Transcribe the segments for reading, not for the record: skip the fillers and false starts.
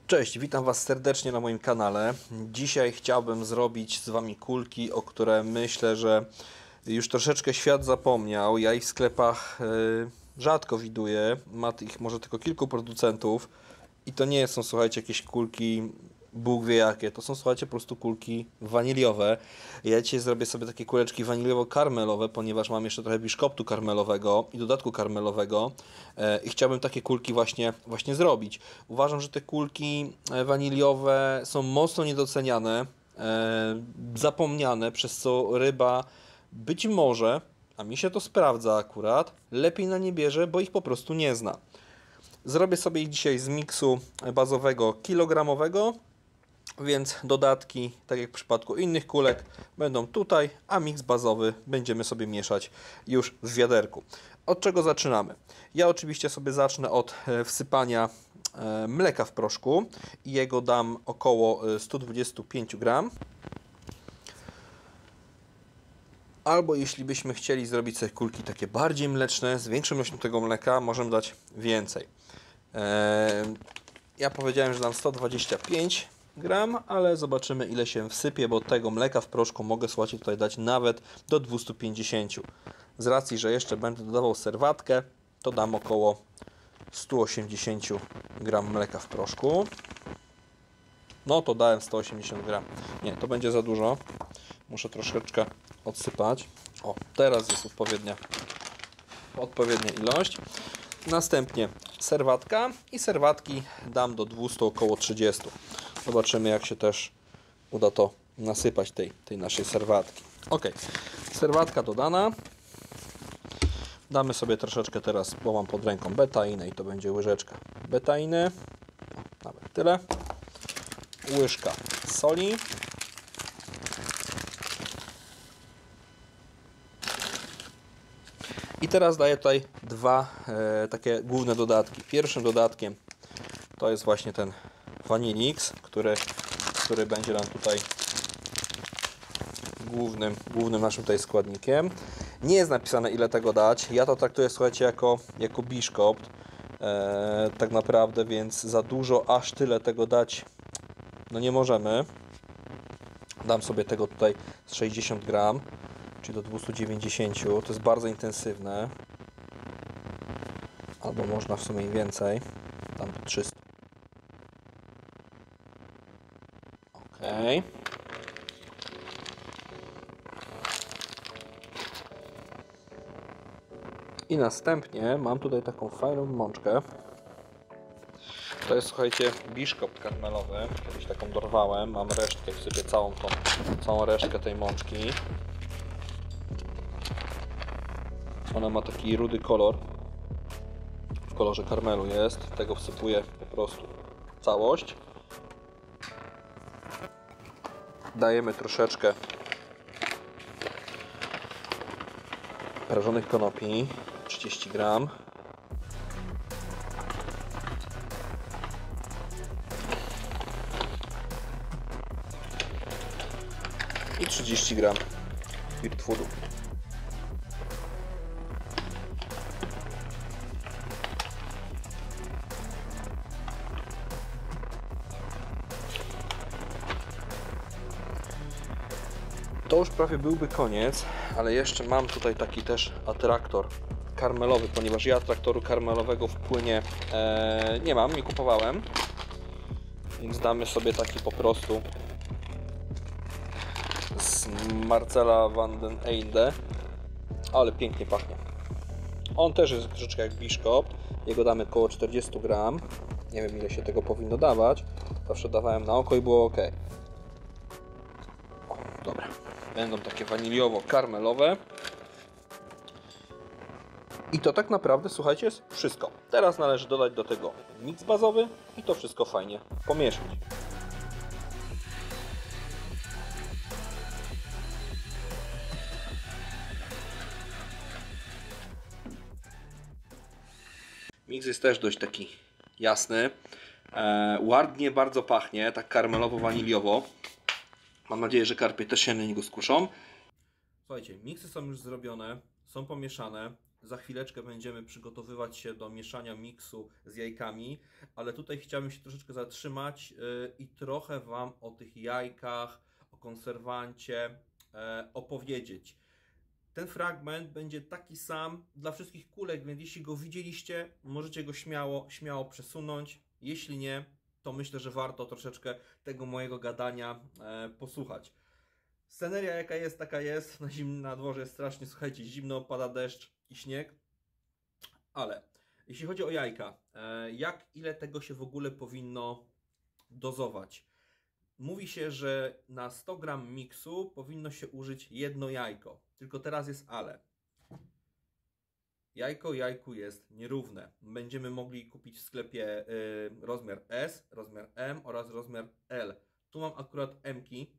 Cześć, witam Was serdecznie na moim kanale. Dzisiaj chciałbym zrobić z Wami kulki, o które myślę, że już troszeczkę świat zapomniał. Ja ich w sklepach rzadko widuję. Ma ich może tylko kilku producentów. I to nie są, słuchajcie, jakieś kulki Bóg wie jakie. To są, słuchajcie, po prostu kulki waniliowe. Ja dzisiaj zrobię sobie takie kuleczki waniliowo-karmelowe, ponieważ mam jeszcze trochę biszkoptu karmelowego i dodatku karmelowego. I chciałbym takie kulki właśnie zrobić. Uważam, że te kulki waniliowe są mocno niedoceniane, zapomniane, przez co ryba być może, a mi się to sprawdza akurat, lepiej na nie bierze, bo ich po prostu nie zna. Zrobię sobie ich dzisiaj z miksu bazowego kilogramowego, więc dodatki, tak jak w przypadku innych kulek, będą tutaj, a miks bazowy będziemy sobie mieszać już w wiaderku. Od czego zaczynamy? Ja oczywiście sobie zacznę od wsypania mleka w proszku i jego dam około 125 gram. Albo jeśli byśmy chcieli zrobić sobie kulki takie bardziej mleczne, z większą ilością tego mleka, możemy dać więcej. Ja powiedziałem, że dam 125 gram, ale zobaczymy, ile się wsypie, bo tego mleka w proszku mogę, słuchajcie, tutaj dać nawet do 250. Z racji, że jeszcze będę dodawał serwatkę, to dam około 180 gram mleka w proszku. No to dałem 180 gram. Nie, to będzie za dużo. Muszę troszeczkę odsypać. O, teraz jest odpowiednia ilość. Następnie serwatka i serwatki dam do 200, około 30. Zobaczymy, jak się też uda to nasypać tej naszej serwatki. Ok, serwatka dodana. Damy sobie troszeczkę teraz, bo mam pod ręką betainę i to będzie łyżeczka betainy. O, nawet tyle. Łyżka soli. I teraz daję tutaj dwa takie główne dodatki. Pierwszym dodatkiem to jest właśnie ten Vanillix, który będzie nam tutaj głównym naszym tutaj składnikiem. Nie jest napisane, ile tego dać. Ja to traktuję, słuchajcie, jako biszkopt. Tak naprawdę, więc za dużo aż tyle tego dać no nie możemy. Dam sobie tego tutaj z 60 gram, czyli do 290. To jest bardzo intensywne. Albo można w sumie i więcej. Tam do 300. Ok. I następnie mam tutaj taką fajną mączkę. To jest, słuchajcie, biszkopt karmelowy. Kiedyś taką dorwałem. Mam resztkę, wsypię całą resztkę tej mączki. Ona ma taki rudy kolor. W kolorze karmelu jest. Tego wsypuję po prostu całość. Dajemy troszeczkę prażonych konopi. 30 gram. I 30 gram Spirit Foodu. To już prawie byłby koniec, ale jeszcze mam tutaj taki też atraktor karmelowy, ponieważ ja atraktoru karmelowego w płynie nie mam, nie kupowałem, więc damy sobie taki po prostu z Marcela van den Einde, ale pięknie pachnie. On też jest troszeczkę jak biszkopt, jego damy około 40 gram, nie wiem, ile się tego powinno dawać, zawsze dawałem na oko i było ok. O, dobra, będą takie waniliowo-karmelowe. I to tak naprawdę, słuchajcie, jest wszystko. Teraz należy dodać do tego miks bazowy i to wszystko fajnie pomieszać. Miks jest też dość taki jasny. Ładnie bardzo pachnie, tak karmelowo-waniliowo. Mam nadzieję, że karpie też się na niego skuszą. Słuchajcie, miksy są już zrobione, są pomieszane. za chwileczkę będziemy przygotowywać się do mieszania miksu z jajkami, ale tutaj chciałbym się troszeczkę zatrzymać i trochę Wam o tych jajkach, o konserwancie opowiedzieć. Ten fragment będzie taki sam dla wszystkich kulek, więc jeśli go widzieliście, możecie go śmiało przesunąć. Jeśli nie, to myślę, że warto troszeczkę tego mojego gadania posłuchać. Sceneria jaka jest, taka jest. Na dworze jest strasznie, słuchajcie, zimno, pada deszcz i śnieg. Ale jeśli chodzi o jajka, ile tego się w ogóle powinno dozować? Mówi się, że na 100 gram miksu powinno się użyć jedno jajko. Tylko teraz jest ale. Jajko jajku jest nierówne. Będziemy mogli kupić w sklepie rozmiar S, rozmiar M oraz rozmiar L. Tu mam akurat M-ki.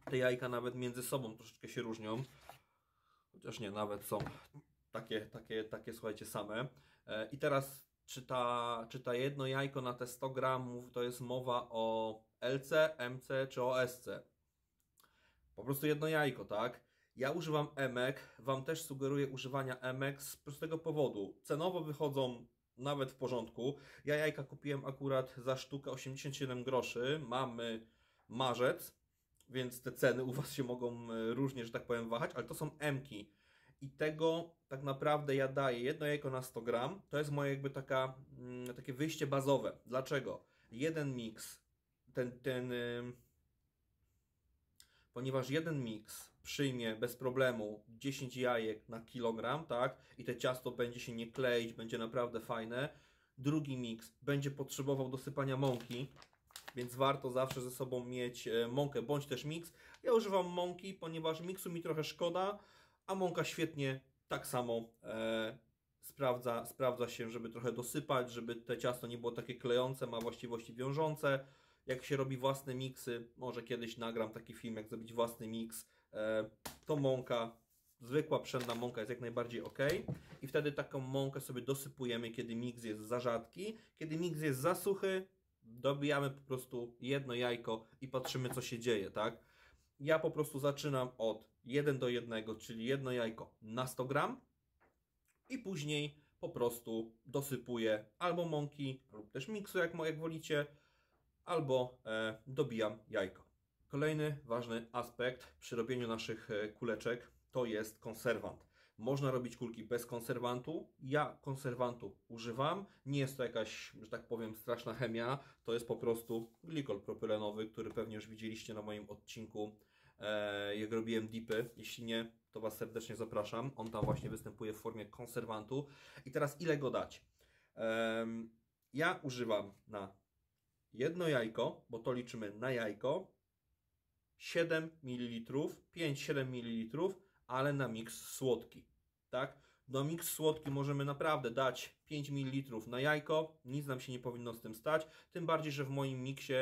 Te jajka nawet między sobą troszeczkę się różnią. Chociaż nie, nawet są takie słuchajcie, same. I teraz, czy ta jedno jajko na te 100 gramów to jest mowa o LC, MC czy o SC? Po prostu jedno jajko, tak? Ja używam emek, Wam też sugeruję używania emek z prostego powodu. Cenowo wychodzą nawet w porządku. Ja jajka kupiłem akurat za sztukę 87 groszy. Mamy marzec, więc te ceny u Was się mogą różnie, że tak powiem, wahać, ale to są emki. I tego tak naprawdę ja daję jedno jajko na 100 gram. To jest moje jakby takie wyjście bazowe. Dlaczego? Jeden miks, ponieważ jeden miks przyjmie bez problemu 10 jajek na kilogram, tak? I te ciasto będzie się nie kleić, będzie naprawdę fajne. Drugi miks będzie potrzebował dosypania mąki, więc warto zawsze ze sobą mieć mąkę, bądź też miks. Ja używam mąki, ponieważ miksu mi trochę szkoda, a mąka świetnie tak samo sprawdza się, żeby trochę dosypać, żeby te ciasto nie było takie klejące, ma właściwości wiążące. Jak się robi własne miksy, może kiedyś nagram taki film, jak zrobić własny miks, to mąka, zwykła pszenna mąka jest jak najbardziej ok. I wtedy taką mąkę sobie dosypujemy, kiedy miks jest za rzadki. Kiedy miks jest za suchy, dobijamy po prostu jedno jajko i patrzymy, co się dzieje, tak? Ja po prostu zaczynam od 1 do 1, czyli jedno jajko na 100 gram i później po prostu dosypuję albo mąki, lub też miksu, jak wolicie, albo dobijam jajko. Kolejny ważny aspekt przy robieniu naszych kuleczek to jest konserwant. Można robić kulki bez konserwantu. Ja konserwantu używam. Nie jest to jakaś, że tak powiem, straszna chemia. To jest po prostu glikol propylenowy, który pewnie już widzieliście na moim odcinku, jak robiłem dipy. Jeśli nie, to Was serdecznie zapraszam. On tam właśnie występuje w formie konserwantu. I teraz ile go dać? Ja używam na jedno jajko, bo to liczymy na jajko, 7 ml, 5-7 ml, ale na miks słodki, tak? Do miks słodki możemy naprawdę dać 5 ml na jajko, nic nam się nie powinno z tym stać, tym bardziej, że w moim miksie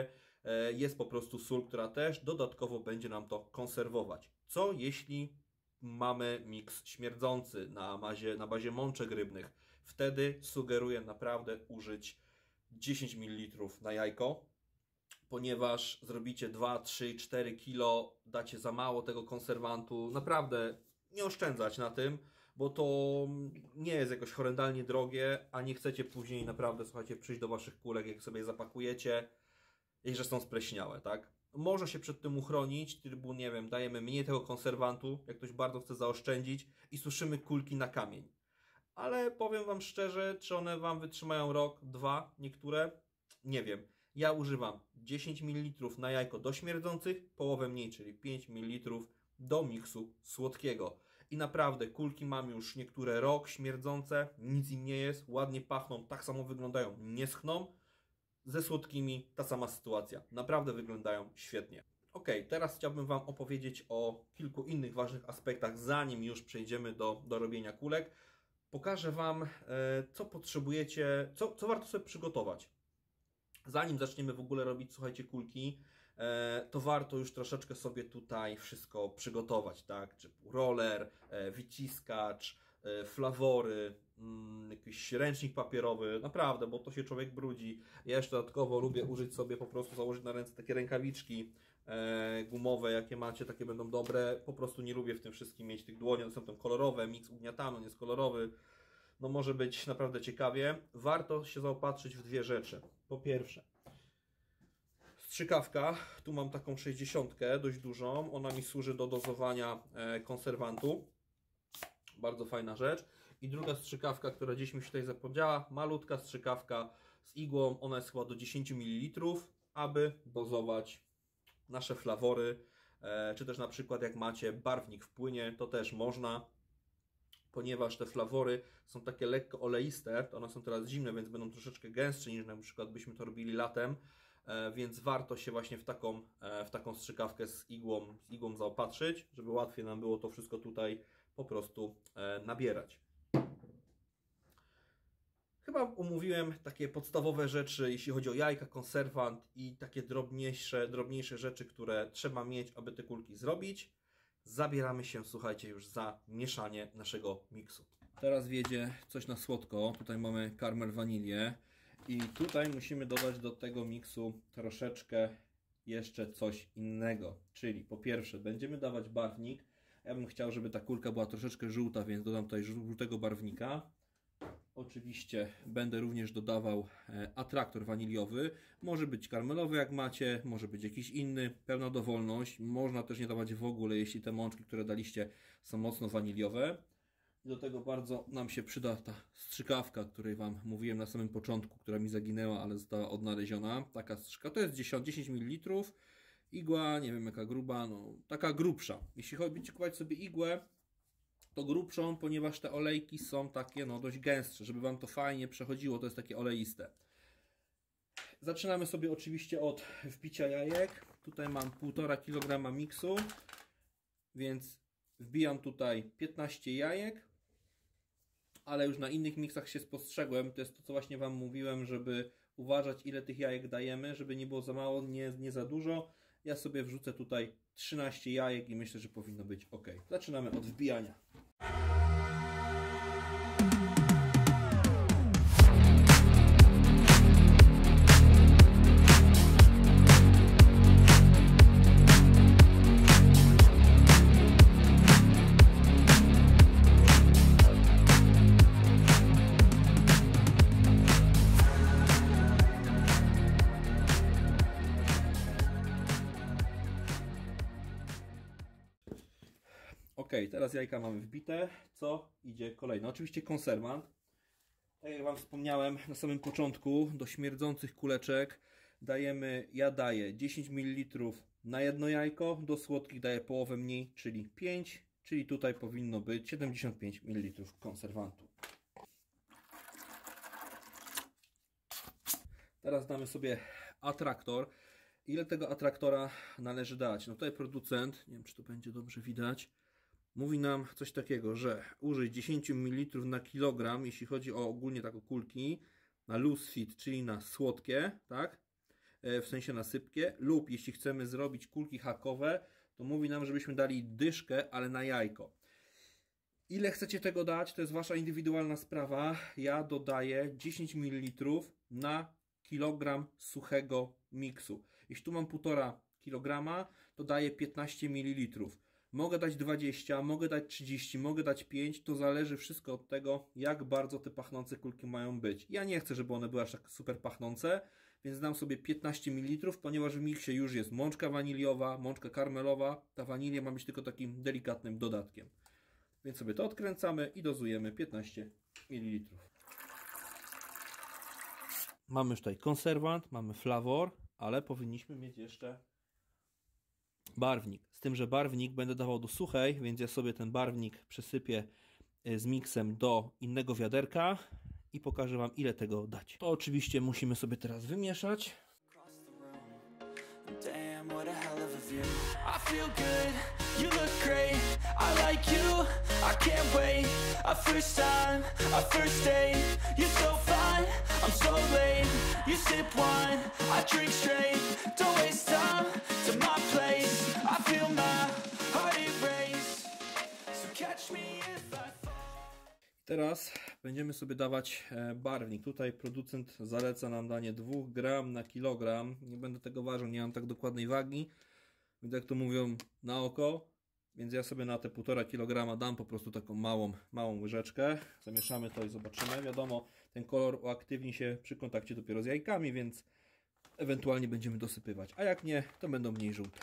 jest po prostu sól, która też dodatkowo będzie nam to konserwować. Co jeśli mamy miks śmierdzący na bazie mączek rybnych? Wtedy sugeruję naprawdę użyć 10 ml na jajko, ponieważ zrobicie 2, 3, 4 kilo, dacie za mało tego konserwantu. Naprawdę nie oszczędzać na tym, bo to nie jest jakoś horrendalnie drogie, a nie chcecie później naprawdę, słuchajcie, przyjść do Waszych kulek, jak sobie je zapakujecie i że są spleśniałe, tak? Można się przed tym uchronić, typu, nie wiem, dajemy mniej tego konserwantu, jak ktoś bardzo chce zaoszczędzić i suszymy kulki na kamień. Ale powiem Wam szczerze, czy one Wam wytrzymają rok, dwa, niektóre? Nie wiem. Ja używam 10 ml na jajko do śmierdzących, połowę mniej, czyli 5 ml do miksu słodkiego. I naprawdę kulki mam już niektóre rok, śmierdzące, nic im nie jest, ładnie pachną, tak samo wyglądają, nie schną. Ze słodkimi ta sama sytuacja. Naprawdę wyglądają świetnie. Ok, teraz chciałbym Wam opowiedzieć o kilku innych ważnych aspektach, zanim już przejdziemy do robienia kulek. Pokażę Wam, co potrzebujecie, co warto sobie przygotować. Zanim zaczniemy w ogóle robić, słuchajcie, kulki, to warto już troszeczkę sobie tutaj wszystko przygotować, tak? Typu roller, wyciskacz, flawory, jakiś ręcznik papierowy, naprawdę, bo to się człowiek brudzi. Ja jeszcze dodatkowo lubię użyć sobie, po prostu założyć na ręce takie rękawiczki, gumowe, jakie macie, takie będą dobre. Po prostu nie lubię w tym wszystkim mieć tych dłoni, one są tam kolorowe, miks ugniatany, on jest kolorowy. No może być naprawdę ciekawie. Warto się zaopatrzyć w dwie rzeczy. Po pierwsze, strzykawka. Tu mam taką 60, dość dużą. Ona mi służy do dozowania konserwantu. Bardzo fajna rzecz. I druga strzykawka, która gdzieś mi się tutaj zapomniała. Malutka strzykawka z igłą. Ona jest chyba do 10 ml, aby dozować nasze flawory. Czy też na przykład jak macie barwnik w płynie, to też można. Ponieważ te flawory są takie lekko oleiste, to one są teraz zimne, więc będą troszeczkę gęstsze niż na przykład byśmy to robili latem, więc warto się właśnie w taką strzykawkę z igłą zaopatrzyć, żeby łatwiej nam było to wszystko tutaj po prostu nabierać. Chyba omówiłem takie podstawowe rzeczy, jeśli chodzi o jajka, konserwant i takie drobniejsze rzeczy, które trzeba mieć, aby te kulki zrobić. Zabieramy się, słuchajcie, już za mieszanie naszego miksu. Teraz wjedzie coś na słodko. Tutaj mamy karmel wanilię i tutaj musimy dodać do tego miksu troszeczkę jeszcze coś innego. Czyli po pierwsze będziemy dawać barwnik. Ja bym chciał, żeby ta kulka była troszeczkę żółta, więc dodam tutaj żółtego barwnika. Oczywiście będę również dodawał atraktor waniliowy. Może być karmelowy jak macie, może być jakiś inny, pełna dowolność. Można też nie dawać w ogóle, jeśli te mączki, które daliście, są mocno waniliowe. Do tego bardzo nam się przyda ta strzykawka, o której Wam mówiłem na samym początku, która mi zaginęła, ale została odnaleziona. Taka strzykawka to jest 10 ml. Igła, nie wiem jaka gruba, no taka grubsza. Jeśli będziecie kupować sobie igłę, to grubszą, ponieważ te olejki są takie no dość gęstsze, żeby Wam to fajnie przechodziło, to jest takie oleiste. Zaczynamy sobie oczywiście od wbicia jajek. Tutaj mam 1,5 kg miksu, więc wbijam tutaj 15 jajek, ale już na innych miksach się spostrzegłem, to jest to, co właśnie Wam mówiłem, żeby uważać, ile tych jajek dajemy, żeby nie było za mało, nie za dużo. Ja sobie wrzucę tutaj 13 jajek i myślę, że powinno być ok. Zaczynamy od wbijania. Ok, teraz jajka mamy wbite. Co idzie kolejne? Oczywiście konserwant. Tak jak Wam wspomniałem na samym początku, do śmierdzących kuleczek ja daję 10 ml na jedno jajko, do słodkich daję połowę mniej, czyli 5, czyli tutaj powinno być 75 ml konserwantu. Teraz damy sobie atraktor. Ile tego atraktora należy dać? No tutaj producent, nie wiem czy to będzie dobrze widać, mówi nam coś takiego, że użyj 10 ml na kilogram, jeśli chodzi o ogólnie takie kulki, na loose fit, czyli na słodkie, tak? W sensie na sypkie, lub jeśli chcemy zrobić kulki hakowe, to mówi nam, żebyśmy dali dyszkę, ale na jajko. Ile chcecie tego dać, to jest Wasza indywidualna sprawa. Ja dodaję 10 ml na kilogram suchego miksu. Jeśli tu mam 1,5 kg, to daję 15 ml. Mogę dać 20, mogę dać 30, mogę dać 5, to zależy wszystko od tego, jak bardzo te pachnące kulki mają być. Ja nie chcę, żeby one były aż tak super pachnące, więc dam sobie 15 ml, ponieważ w miksie już jest mączka waniliowa, mączka karmelowa. Ta wanilia ma być tylko takim delikatnym dodatkiem. Więc sobie to odkręcamy i dozujemy 15 ml. Mamy już tutaj konserwant, mamy flawor, ale powinniśmy mieć jeszcze barwnik. Z tym, że barwnik będę dawał do suchej, więc ja sobie ten barwnik przesypię z miksem do innego wiaderka i pokażę Wam, ile tego dać. To oczywiście musimy sobie teraz wymieszać. Teraz będziemy sobie dawać barwnik. Tutaj producent zaleca nam danie 2 gram na kilogram. Nie będę tego ważył, nie mam tak dokładnej wagi. Więc jak to mówią, na oko. Więc ja sobie na te 1,5 kg dam po prostu taką małą łyżeczkę. Zamieszamy to i zobaczymy. Wiadomo, ten kolor uaktywni się przy kontakcie dopiero z jajkami, więc ewentualnie będziemy dosypywać. A jak nie, to będą mniej żółte.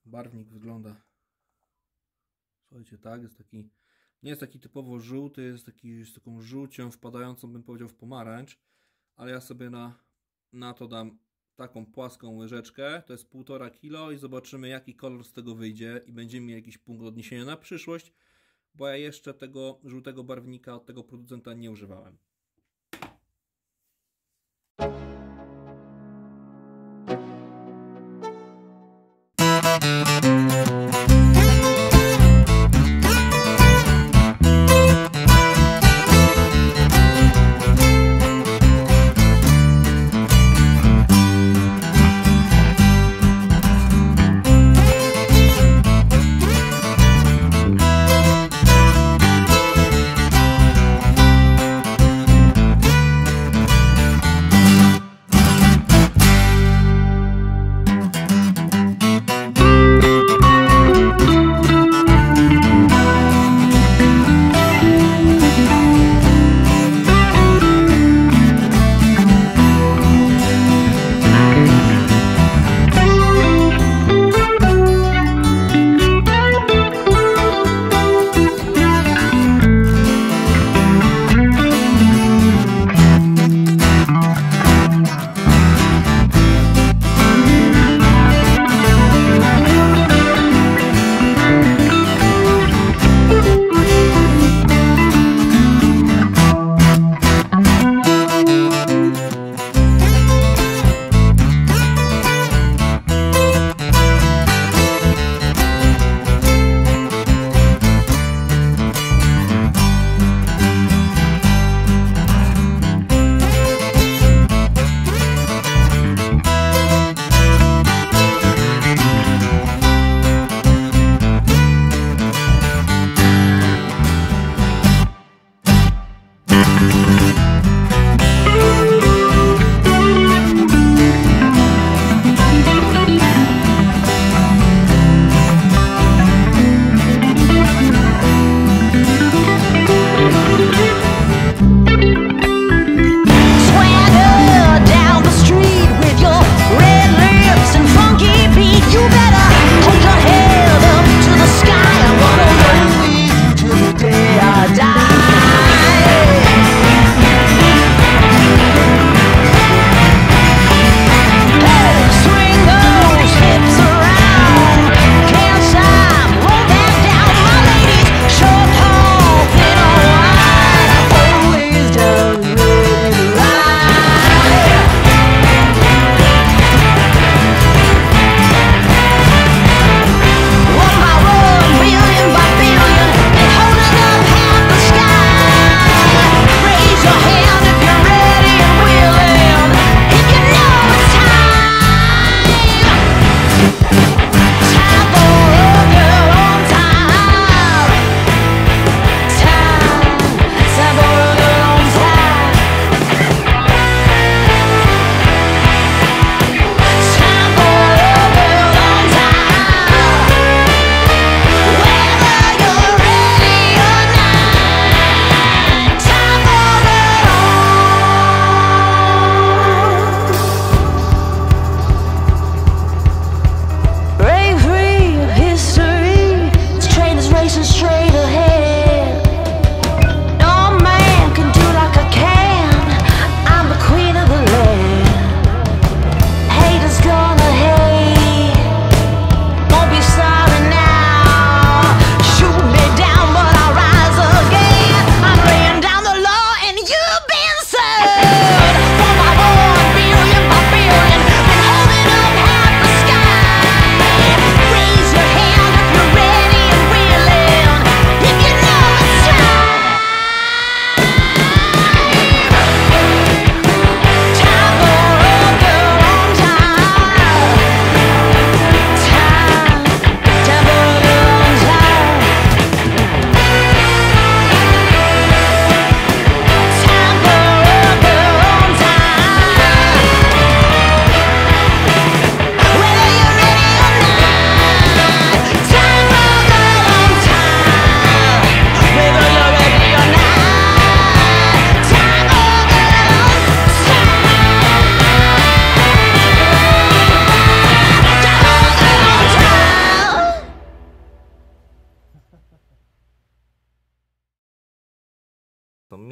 Barwnik wygląda, słuchajcie, tak, jest taki, nie jest taki typowo żółty, jest taki z taką żółcią wpadającą, bym powiedział, w pomarańcz, ale ja sobie na to dam taką płaską łyżeczkę, to jest 1,5 kg i zobaczymy, jaki kolor z tego wyjdzie i będziemy mieli jakiś punkt odniesienia na przyszłość, bo ja jeszcze tego żółtego barwnika od tego producenta nie używałem.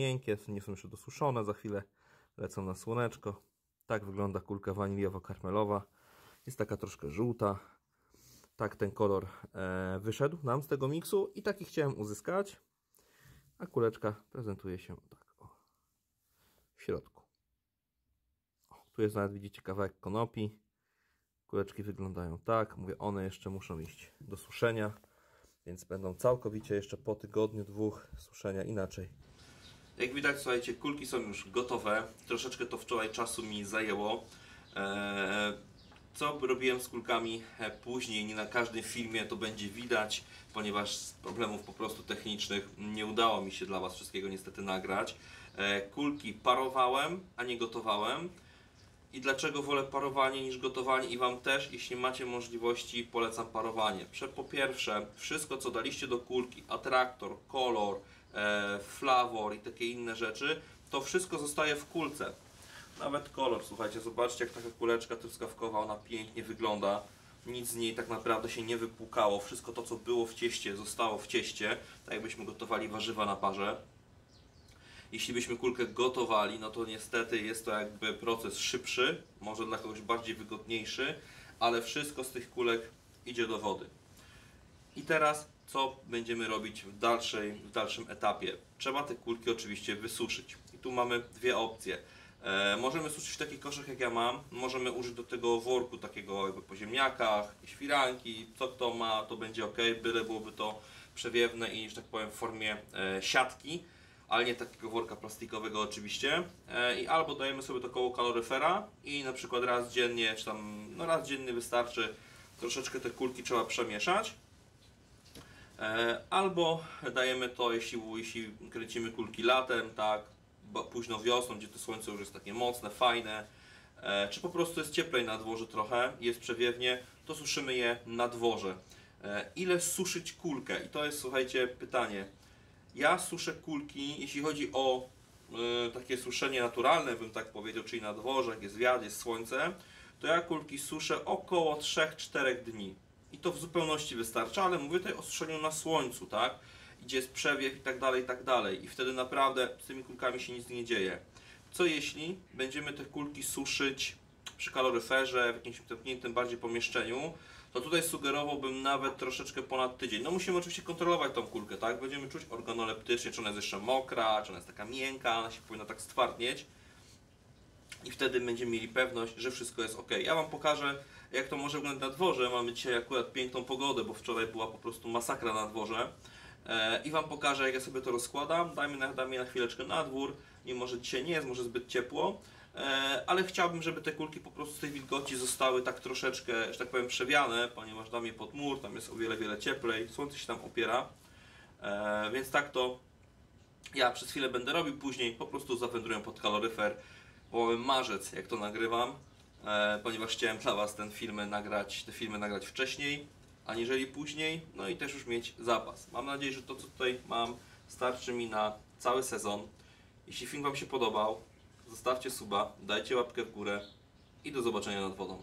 miękkie, nie są jeszcze dosuszone, za chwilę lecą na słoneczko. Tak wygląda kulka waniliowo-karmelowa. Jest taka troszkę żółta. Tak ten kolor wyszedł nam z tego miksu i taki chciałem uzyskać. A kuleczka prezentuje się tak o, w środku. O, tu jest nawet, widzicie, kawałek konopi. Kuleczki wyglądają tak. Mówię, one jeszcze muszą iść do suszenia, więc będą całkowicie jeszcze po tygodniu, dwóch suszenia inaczej. Jak widać, słuchajcie, kulki są już gotowe. Troszeczkę to wczoraj czasu mi zajęło. Co robiłem z kulkami później, nie na każdym filmie to będzie widać, ponieważ z problemów po prostu technicznych nie udało mi się dla Was wszystkiego niestety nagrać. Kulki parowałem, a nie gotowałem. I dlaczego wolę parowanie niż gotowanie i Wam też, jeśli macie możliwości, polecam parowanie. Po pierwsze, wszystko co daliście do kulki, atraktor, kolor, flawor i takie inne rzeczy, to wszystko zostaje w kulce. Nawet kolor, słuchajcie, zobaczcie jak taka kuleczka truskawkowa, ona pięknie wygląda. Nic z niej tak naprawdę się nie wypłukało. Wszystko to co było w cieście zostało w cieście, tak jakbyśmy gotowali warzywa na parze. Jeśli byśmy kulkę gotowali, no to niestety jest to jakby proces szybszy, może dla kogoś bardziej wygodniejszy, ale wszystko z tych kulek idzie do wody. I teraz co będziemy robić w dalszym etapie? Trzeba te kulki oczywiście wysuszyć. I tu mamy dwie opcje. Możemy suszyć w takich koszach jak ja mam, możemy użyć do tego worku takiego jakby po ziemniakach, jakieś firanki, co kto ma, to będzie ok, byle byłoby to przewiewne i, że tak powiem, w formie siatki, ale nie takiego worka plastikowego oczywiście. I albo dajemy sobie to koło kaloryfera i na przykład raz dziennie, czy tam no raz dziennie wystarczy, troszeczkę te kulki trzeba przemieszać. Albo dajemy to, jeśli kręcimy kulki latem, tak, późno wiosną, gdzie to słońce już jest takie mocne, fajne, czy po prostu jest cieplej na dworze trochę, jest przewiewnie, to suszymy je na dworze. Ile suszyć kulkę? I to jest, słuchajcie, pytanie. Ja suszę kulki, jeśli chodzi o takie suszenie naturalne, bym tak powiedział, czyli na dworze, jak jest wiatr, jest słońce, to ja kulki suszę około 3-4 dni. I to w zupełności wystarcza, ale mówię tutaj o suszeniu na słońcu, tak? Gdzie jest przewiew i tak dalej, i tak dalej. I wtedy naprawdę z tymi kulkami się nic nie dzieje. Co jeśli będziemy te kulki suszyć przy kaloryferze, w jakimś zamkniętym bardziej pomieszczeniu, to tutaj sugerowałbym nawet troszeczkę ponad tydzień. No musimy oczywiście kontrolować tą kulkę, tak? Będziemy czuć organoleptycznie, czy ona jest jeszcze mokra, czy ona jest taka miękka, ona się powinna tak stwardnieć. I wtedy będziemy mieli pewność, że wszystko jest ok. Ja Wam pokażę, jak to może wyglądać na dworze. Mamy dzisiaj akurat piękną pogodę, bo wczoraj była po prostu masakra na dworze. I Wam pokażę, jak ja sobie to rozkładam. Damy na chwileczkę na dwór, mimo że dzisiaj nie jest może zbyt ciepło. Ale chciałbym, żeby te kulki po prostu z tej wilgoci zostały tak troszeczkę, że tak powiem, przewiane, ponieważ dam je pod mur, tam jest o wiele cieplej, słońce się tam opiera. Więc tak to ja przez chwilę będę robił, później po prostu zawędruję pod kaloryfer. Połowy marzec, jak to nagrywam, ponieważ chciałem dla Was te filmy nagrać wcześniej, aniżeli później, no i też już mieć zapas. Mam nadzieję, że to co tutaj mam starczy mi na cały sezon. Jeśli film Wam się podobał, zostawcie suba, dajcie łapkę w górę i do zobaczenia nad wodą.